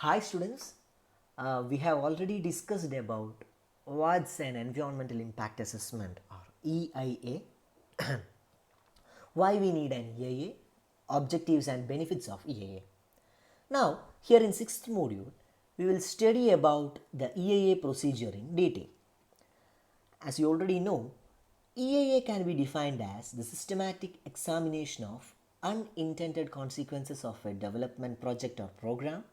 Hi students, we have already discussed about what's an environmental impact assessment or EIA, why we need an EIA, objectives and benefits of EIA. Now, here in 6th module, we will study about the EIA procedure in detail. As you already know, EIA can be defined as the systematic examination of unintended consequences of a development project or program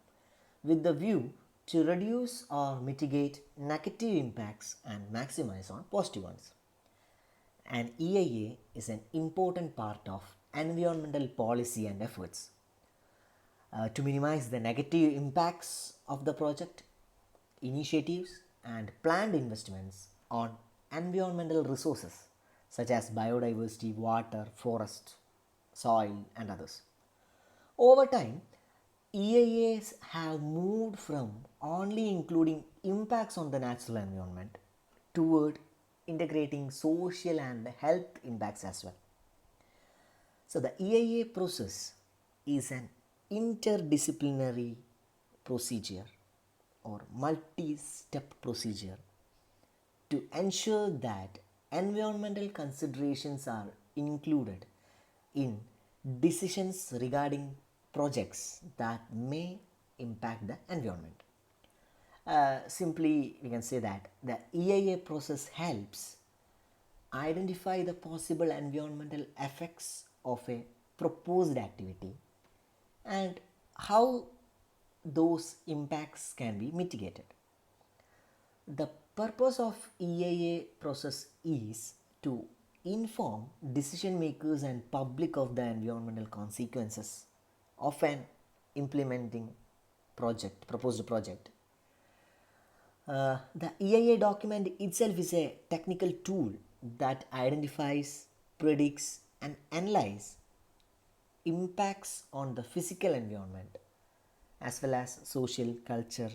with the view to reduce or mitigate negative impacts and maximize on positive ones. And EIA is an important part of environmental policy and efforts to minimize the negative impacts of the project, initiatives, and planned investments on environmental resources such as biodiversity, water, forest, soil, and others. Over time, EIAs have moved from only including impacts on the natural environment toward integrating social and health impacts as well. So, the EIA process is an interdisciplinary procedure or multi step procedure to ensure that environmental considerations are included in decisions regarding projects that may impact the environment. Simply, we can say that the EIA process helps identify the possible environmental effects of a proposed activity and how those impacts can be mitigated. The purpose of EIA process is to inform decision makers and public of the environmental consequences of an implementing proposed project. The EIA document itself is a technical tool that identifies, predicts, and analyzes impacts on the physical environment as well as social, culture,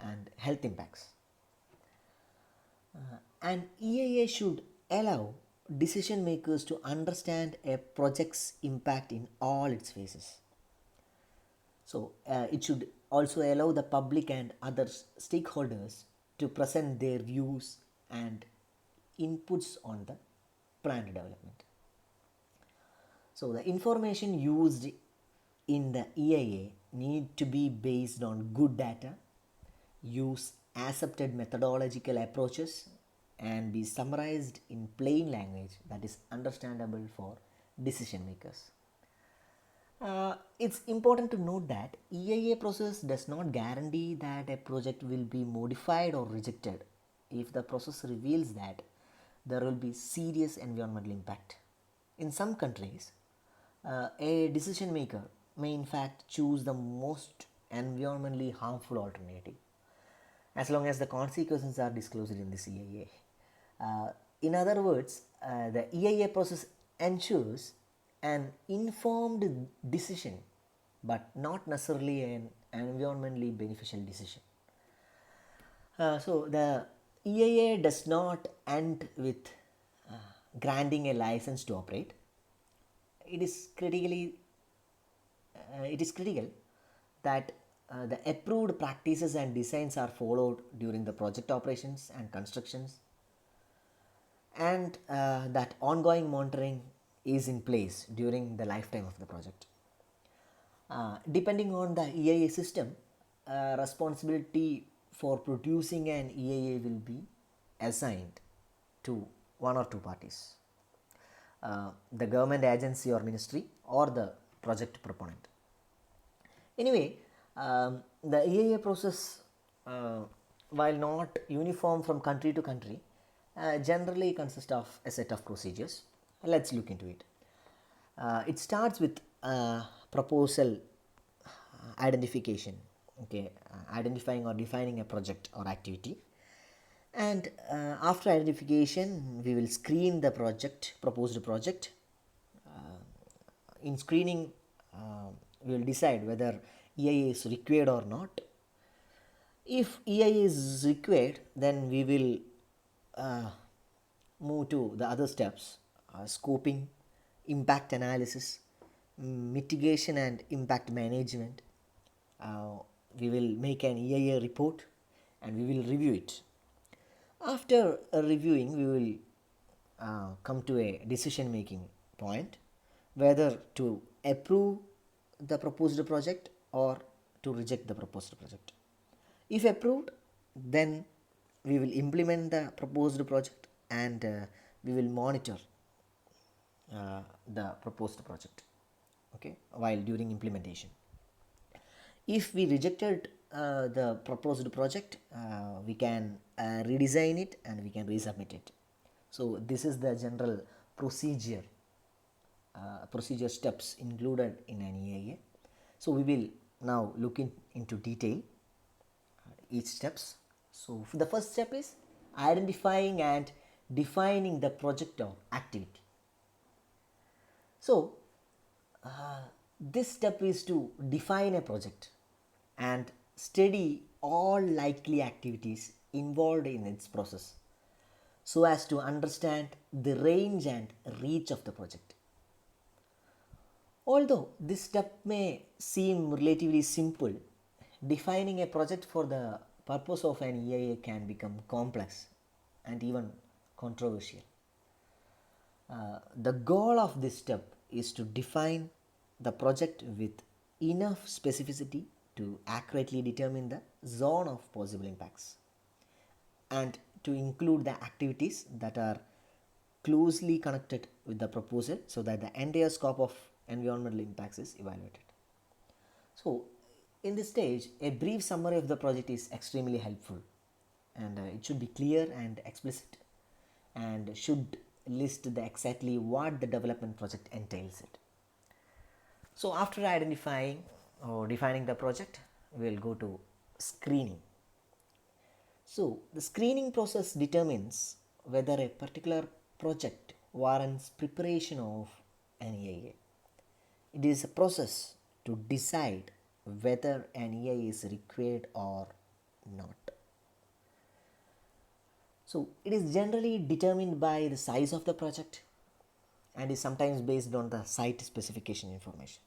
and health impacts. And EIA should allow decision makers to understand a project's impact in all its phases. So, it should also allow the public and other stakeholders to present their views and inputs on the planned development. So, the information used in the EIA need to be based on good data, use accepted methodological approaches, and be summarized in plain language that is understandable for decision makers. It's important to note that EIA process does not guarantee that a project will be modified or rejected if the process reveals that there will be serious environmental impact. In some countries, a decision maker may in fact choose the most environmentally harmful alternative as long as the consequences are disclosed in this EIA. In other words, the EIA process ensures an informed decision but not necessarily an environmentally beneficial decision. So, the EIA does not end with granting a license to operate. It is critical that the approved practices and designs are followed during the project operations and constructions, and that ongoing monitoring is in place during the lifetime of the project. Depending on the EIA system, responsibility for producing an EIA will be assigned to one or two parties, the government agency or ministry or the project proponent. Anyway, the EIA process, while not uniform from country to country, generally consists of a set of procedures. Let's look into it. It starts with proposal identification, identifying or defining a project or activity. And after identification, we will screen the proposed project. In screening, we will decide whether EIA is required or not. If EIA is required, then we will move to the other steps: scoping, impact analysis, mitigation and impact management, we will make an EIA report and we will review it. After reviewing, we will come to a decision making point whether to approve the proposed project or to reject the proposed project. If approved, then we will implement the proposed project and we will monitor the proposed project, okay, while during implementation. If we rejected the proposed project, we can redesign it and we can resubmit it. So this is the general procedure steps included in an EIA. So we will now look into detail each steps. So the first step is identifying and defining the project or activity. So this step is to define a project and study all likely activities involved in its process so as to understand the range and reach of the project. Although this step may seem relatively simple, defining a project for the purpose of an EIA can become complex and even controversial. The goal of this step is to define the project with enough specificity to accurately determine the zone of possible impacts and to include the activities that are closely connected with the proposal so that the entire scope of environmental impacts is evaluated. So in this stage, a brief summary of the project is extremely helpful, and it should be clear and explicit and should list exactly what the development project entails it. So after identifying or defining the project, we will go to screening. So the screening process determines whether a particular project warrants preparation of an EIA. It is a process to decide whether an EIA is required or not. So it is generally determined by the size of the project and is sometimes based on the site specification information.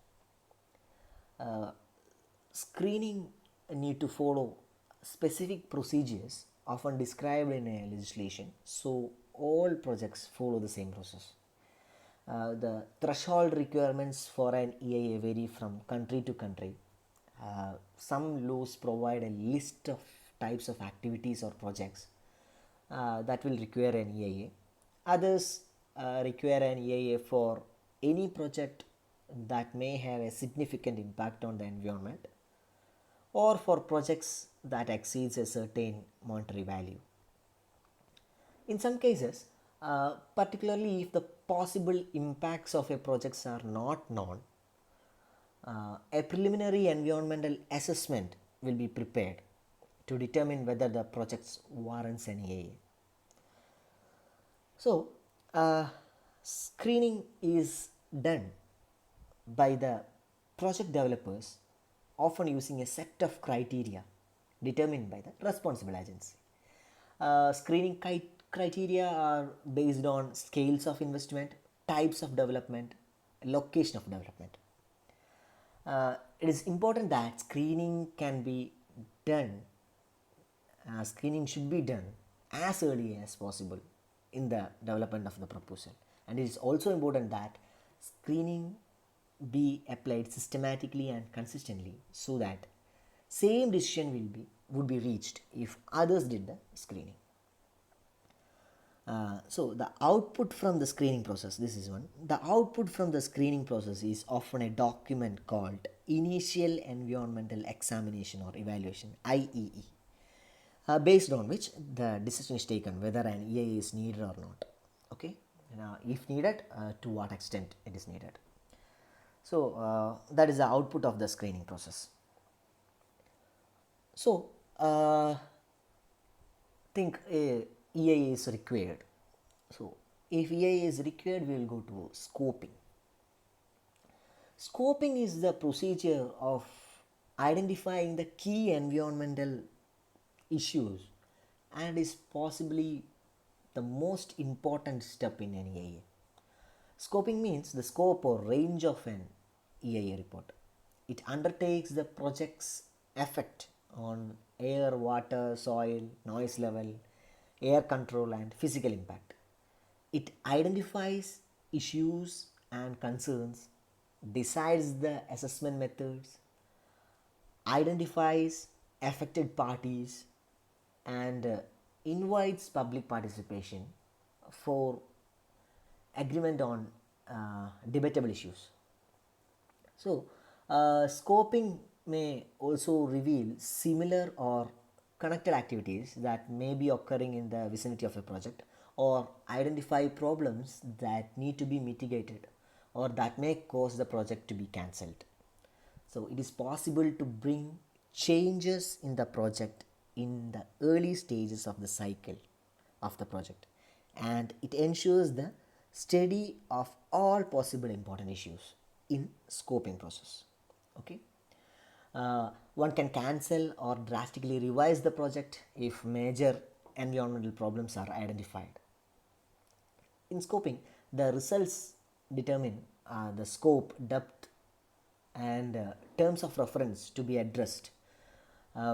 Screening need to follow specific procedures often described in a legislation, so all projects follow the same process. The threshold requirements for an EIA vary from country to country. Some laws provide a list of types of activities or projects that will require an EIA. Others require an EIA for any project that may have a significant impact on the environment or for projects that exceeds a certain monetary value. In some cases, particularly if the possible impacts of a project are not known, a preliminary environmental assessment will be prepared to determine whether the project warrants an EIA. So, screening is done by the project developers, often using a set of criteria determined by the responsible agency. Screening criteria are based on scales of investment, types of development, location of development. It is important that screening should be done as early as possible in the development of the proposal, and it is also important that screening be applied systematically and consistently so that same decision would be reached if others did the screening. So the output from the screening process, this is one. The output from the screening process is often a document called Initial Environmental Examination or Evaluation, IEE, based on which the decision is taken whether an EIA is needed or not. Okay, now if needed, to what extent it is needed. So that is the output of the screening process. So think EIA is required. So if EIA is required, we will go to scoping. Scoping is the procedure of identifying the key environmental issues and is possibly the most important step in an EIA. Scoping means the scope or range of an EIA report. It undertakes the project's effect on air, water, soil, noise level, air control, and physical impact. It identifies issues and concerns, decides the assessment methods, identifies affected parties, and invites public participation for agreement on debatable issues. So, scoping may also reveal similar or connected activities that may be occurring in the vicinity of a project, or identify problems that need to be mitigated or that may cause the project to be cancelled. So, it is possible to bring changes in the project in the early stages of the cycle of the project, and it ensures the study of all possible important issues in scoping process. Okay. One can cancel or drastically revise the project if major environmental problems are identified. In scoping, the results determine the scope, depth, and terms of reference to be addressed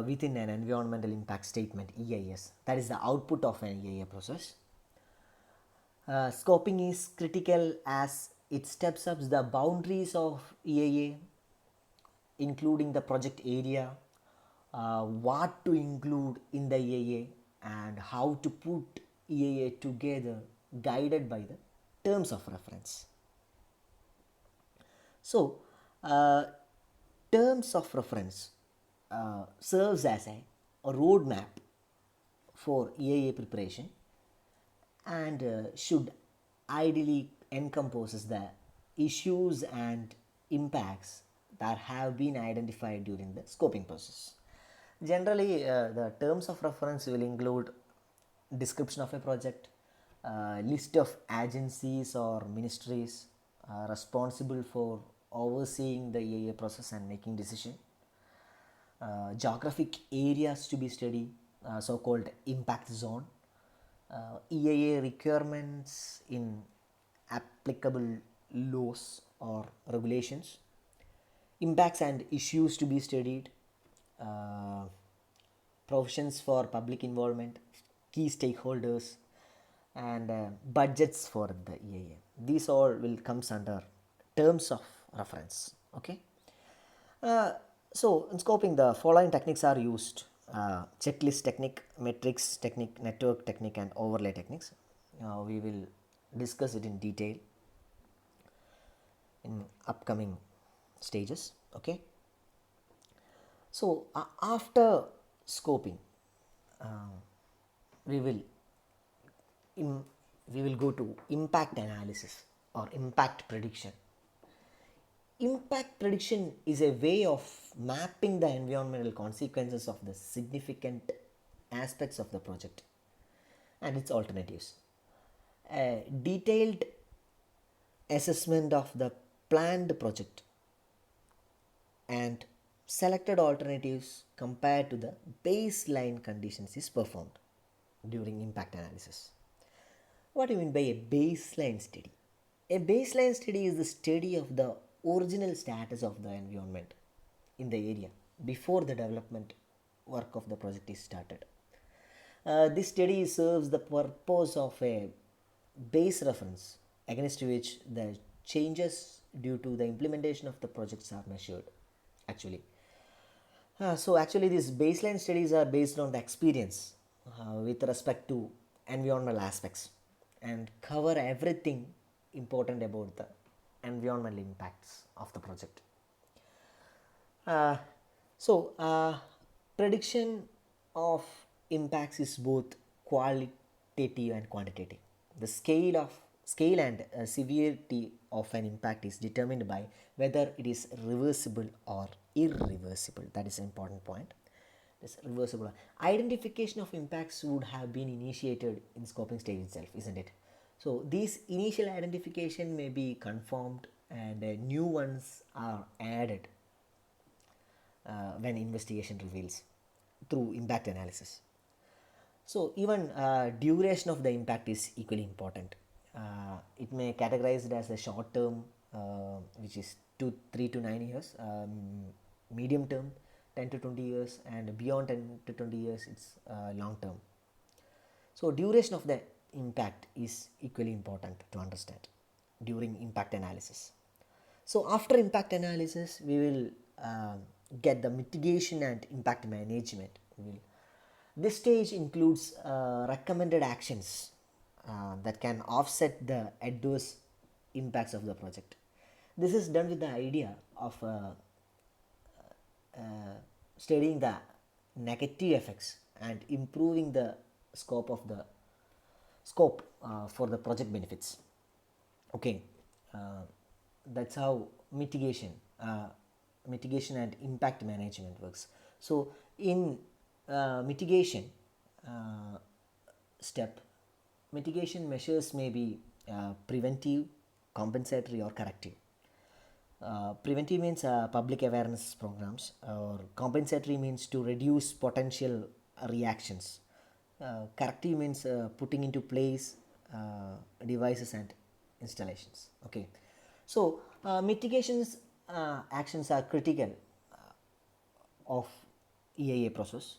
within an environmental impact statement, EIS. That is the output of an EIA process. Scoping is critical as it steps up the boundaries of EIA, including the project area, what to include in the EIA, and how to put EIA together, guided by the terms of reference. So, terms of reference serves as a roadmap for EIA preparation, and should ideally encompasses the issues and impacts that have been identified during the scoping process. Generally, the terms of reference will include description of a project, list of agencies or ministries responsible for overseeing the EIA process and making decision, geographic areas to be studied, so-called impact zone, EIA requirements in applicable laws or regulations, impacts and issues to be studied, provisions for public involvement, key stakeholders, and budgets for the EIA. These all will comes under terms of reference. Okay. So in scoping, the following techniques are used: checklist technique, matrix technique, network technique, and overlay techniques. We will discuss it in detail in upcoming stages. Okay. So after scoping, we will go to impact analysis or impact prediction. Impact prediction is a way of mapping the environmental consequences of the significant aspects of the project and its alternatives. A detailed assessment of the planned project and selected alternatives compared to the baseline conditions is performed during impact analysis. What do you mean by a baseline study? A baseline study is the study of the original status of the environment in the area before the development work of the project is started. This study serves the purpose of a base reference against which the changes due to the implementation of the projects are measured. So these baseline studies are based on the experience with respect to environmental aspects and cover everything important about the environmental impacts of the project. Prediction of impacts is both qualitative and quantitative. The scale and severity of an impact is determined by whether it is reversible or irreversible. That is an important point. This reversible identification of impacts would have been initiated in scoping stage itself, isn't it? So these initial identification may be confirmed and new ones are added when investigation reveals through impact analysis. So even duration of the impact is equally important. It may categorized as a short term, which is 3 to 9 years, medium term 10 to 20 years, and beyond 10 to 20 years it's long term. So duration of the impact is equally important to understand during impact analysis. So after impact analysis, we will get the mitigation and impact management. This stage includes recommended actions that can offset the adverse impacts of the project. This is done with the idea of studying the negative effects and improving the scope for the project benefits. Okay, that's how mitigation and impact management works. So in mitigation step, mitigation measures may be preventive, compensatory, or corrective. Preventive means public awareness programs, or compensatory means to reduce potential reactions. Corrective means putting into place devices and installations. Okay, so mitigations actions are critical of EIA process,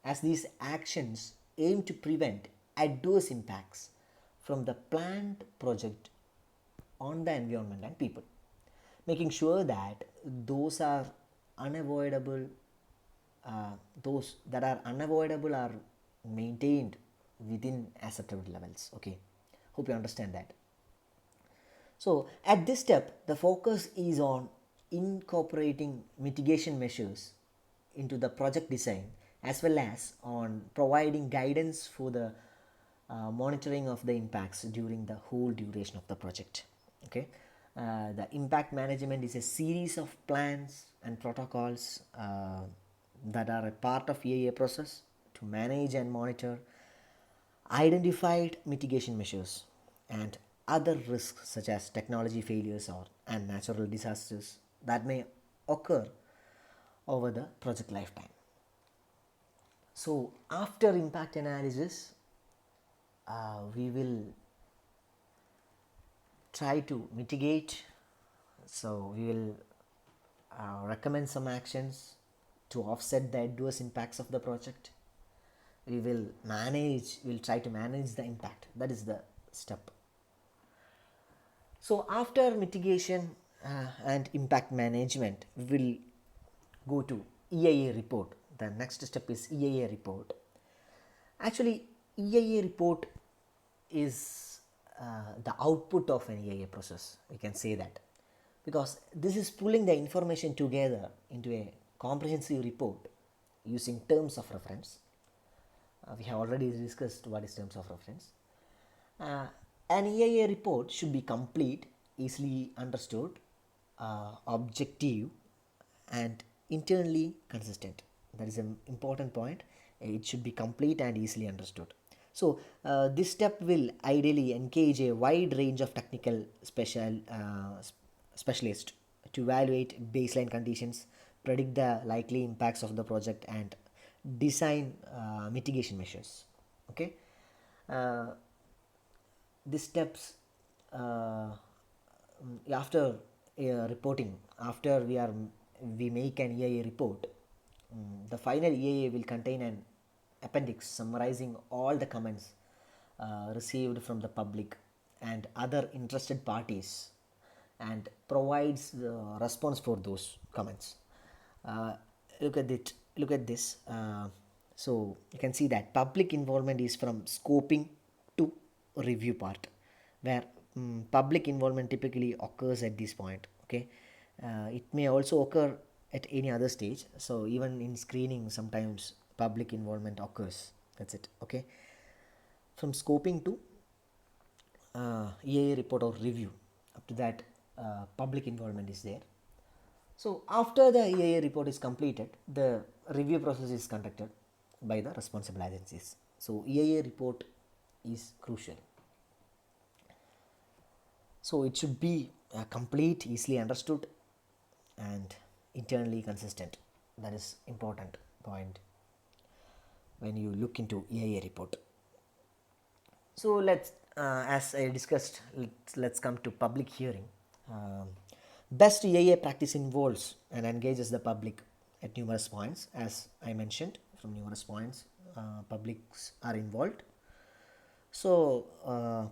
as these actions aim to prevent adverse impacts from the planned project on the environment and people, making sure that those are unavoidable those that are unavoidable are maintained within acceptable levels. Okay, hope you understand that. So at this step, the focus is on incorporating mitigation measures into the project design, as well as on providing guidance for the monitoring of the impacts during the whole duration of the project. Okay, the impact management is a series of plans and protocols that are a part of EIA process to manage and monitor identified mitigation measures and other risks such as technology failures and natural disasters that may occur over the project lifetime. So after impact analysis, we will try to mitigate. So we will recommend some actions to offset the adverse impacts of the project. We will try to manage the impact. That is the step. So after mitigation and impact management, we will go to EIA report. The next step is EIA report. Actually, EIA report is the output of an EIA process, we can say that, because this is pulling the information together into a comprehensive report using terms of reference. We have already discussed what is terms of reference. An EIA report should be complete, easily understood, objective, and internally consistent. That is an important point. It should be complete and easily understood. So this step will ideally engage a wide range of technical specialists to evaluate baseline conditions, predict the likely impacts of the project, and design mitigation measures. Okay, these steps after reporting, after we make an EIA report, the final EIA will contain an appendix summarizing all the comments received from the public and other interested parties, and provides the response for those comments. Look at this. So you can see that public involvement is from scoping to review part, where public involvement typically occurs at this point. Okay, it may also occur at any other stage. So even in screening, sometimes public involvement occurs. That's it. Okay, from scoping to EIA report or review, up to that public involvement is there. So after the EIA report is completed, the review process is conducted by the responsible agencies. So EIA report is crucial. So it should be complete, easily understood, and internally consistent. That is important point when you look into EIA report. So let's, as I discussed, let's come to public hearing. Best EIA practice involves and engages the public at numerous points. As I mentioned, from numerous points, publics are involved. So,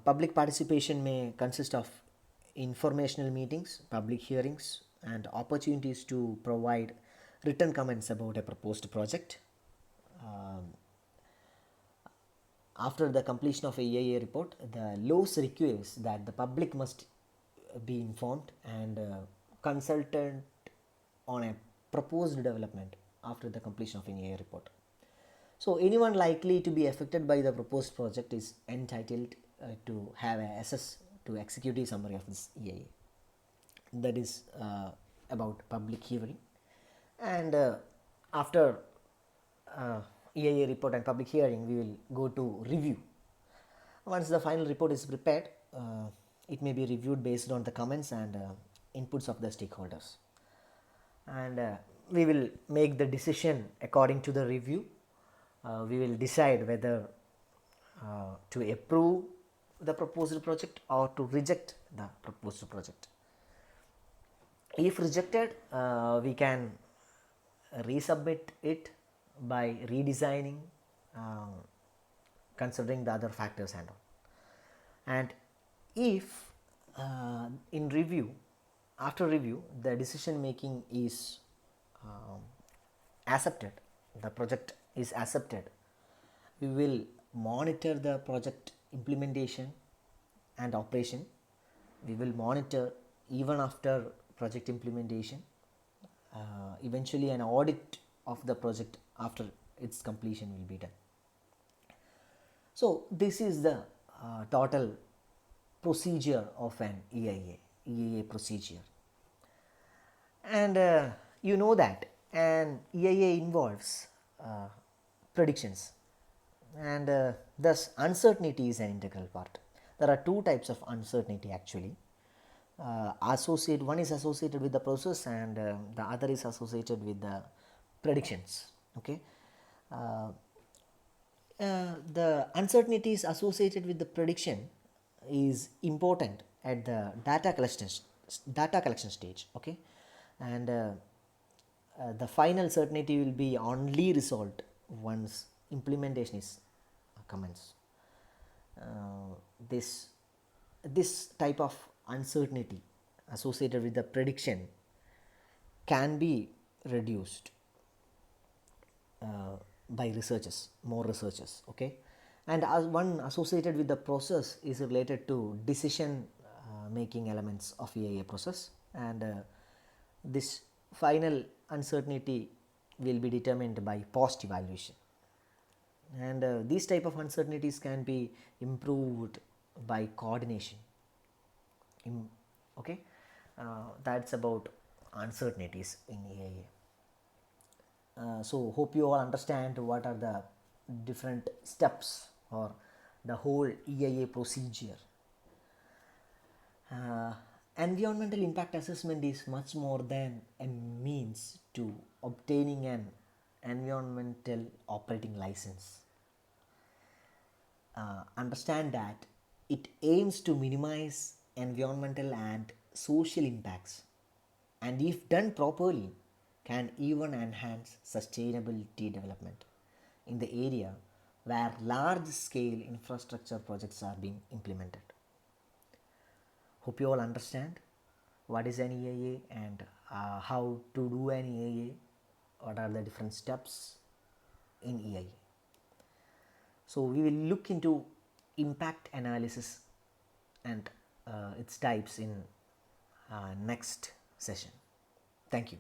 public participation may consist of informational meetings, public hearings, and opportunities to provide written comments about a proposed project. Um, After the completion of a EIA report, the laws requires that the public must be informed and consulted on a proposed development after the completion of an EIA report. So anyone likely to be affected by the proposed project is entitled to have a access to executive summary of this EIA. That is about public hearing. And after uh, EIA report and public hearing, we will go to review. Once the final report is prepared, it may be reviewed based on the comments and inputs of the stakeholders. And we will make the decision according to the review. We will decide whether to approve the proposed project or to reject the proposed project. If rejected, we can resubmit it by redesigning, considering the other factors and all. And if in review, after review, the decision making is accepted, the project is accepted, we will monitor the project implementation and operation. We will monitor even after project implementation. Eventually an audit of the project after its completion will be done. So this is the total procedure of an EIA procedure. And you know that an EIA involves predictions, and thus uncertainty is an integral part. There are two types of uncertainty actually. One is associated with the process, and the other is associated with the predictions. Okay. The uncertainties associated with the prediction is important at the data collection stage. Okay. And the final certainty will be only resolved once implementation is commenced. This type of uncertainty associated with the prediction can be reduced by more researchers. Okay. And as one associated with the process is related to decision making elements of EIA process, and this final uncertainty will be determined by post evaluation. And these type of uncertainties can be improved by coordination. Okay. That's about uncertainties in EIA. So hope you all understand what are the different steps or the whole EIA procedure. Environmental impact assessment is much more than a means to obtaining an environmental operating license. Understand that it aims to minimize environmental and social impacts, and if done properly, can even enhance sustainability development in the area where large scale infrastructure projects are being implemented. Hope you all understand what is an EIA and how to do an EIA, what are the different steps in EIA. So we will look into impact analysis and its types in next session. Thank you.